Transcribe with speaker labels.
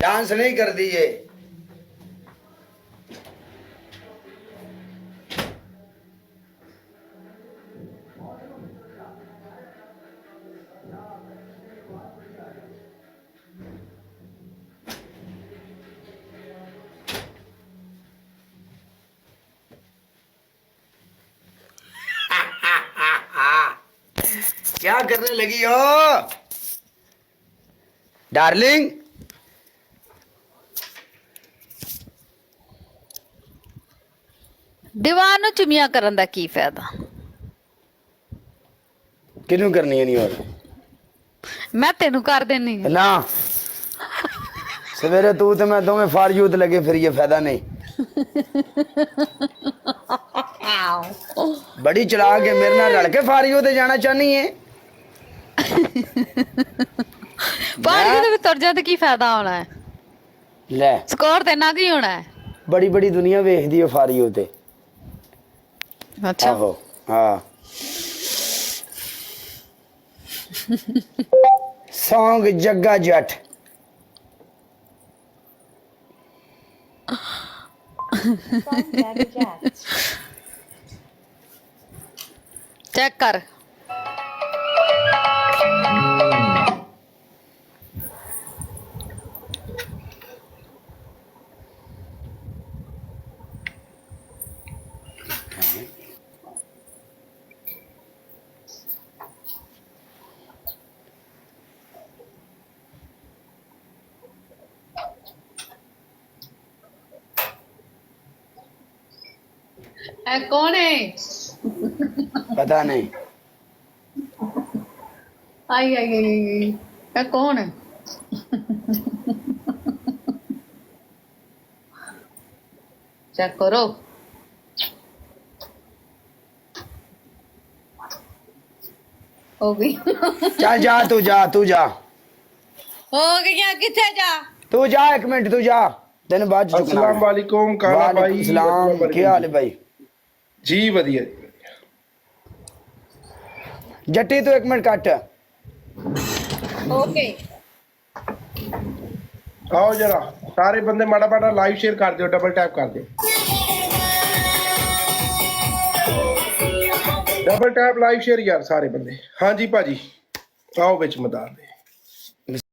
Speaker 1: Dance नहीं कर दिए। क्या करने लगी हो डार्लिंग?
Speaker 2: ਦੀਵਾਨ ਨੂੰ ਚੁਮੀਆਂ ਕਰਨ ਦਾ ਕੀ ਫਾਇਦਾ?
Speaker 1: किनू करनी है नहीं और
Speaker 2: ਮੈਂ ਤੈਨੂੰ ਕਰ ਦੇਣੀ ਆ।
Speaker 1: ना सवेरे तू तो मैं दोवें फार यूथ लगे फिर ये फायदा नहीं। बड़ी चला के मेरे नाल रल के फार यूथ जाना चाहनी है।
Speaker 2: ਪਰ ਜਦੋਂ ਤੁਰ ਜਾ ਤੇ ਕੀ ਫਾਇਦਾ ਹੋਣਾ ਹੈ?
Speaker 1: ले
Speaker 2: ਸਕੋਰ ਤੇ ਨਾ ਕੀ ਹੋਣਾ ਹੈ?
Speaker 1: बड़ी बड़ी दुनिया वेखदी है फार यूथ।
Speaker 2: ਅੱਛਾ
Speaker 1: आहो हाँ सॉन्ग जग्गा जट
Speaker 2: ਚੈੱਕ ਕਰ। ਇਹ ਕੌਣ ਹੈ?
Speaker 1: पता नहीं।
Speaker 2: ਆਈ ਆਈ ਆਈ ਇਹ ਕੌਣ ਹੈ? ਚੈੱਕ ਕਰੋ। ਹੋ ਗਈ
Speaker 1: चल जा तू जा तू जा
Speaker 2: ਹੋ ਗਿਆ ਕਿੱਥੇ ਜਾ?
Speaker 1: तू जा एक मिनट तू जा तेन बाद च चुकना
Speaker 3: अस्सलाम वालेकुम काला भाई।
Speaker 1: सलाम क्या हाल है भाई?
Speaker 3: जी वधिया
Speaker 1: जट्टी तू एक मिनट कट
Speaker 2: ਓਕੇ
Speaker 3: आओ जरा सारे बंदे माड़ा माड़ा लाइव शेयर कर दियो, डबल टैप कर दियो, डबल टैप लाइव शेयर यार सारे बंदे। हाँ जी भाजी आओ बिच मैदान दे।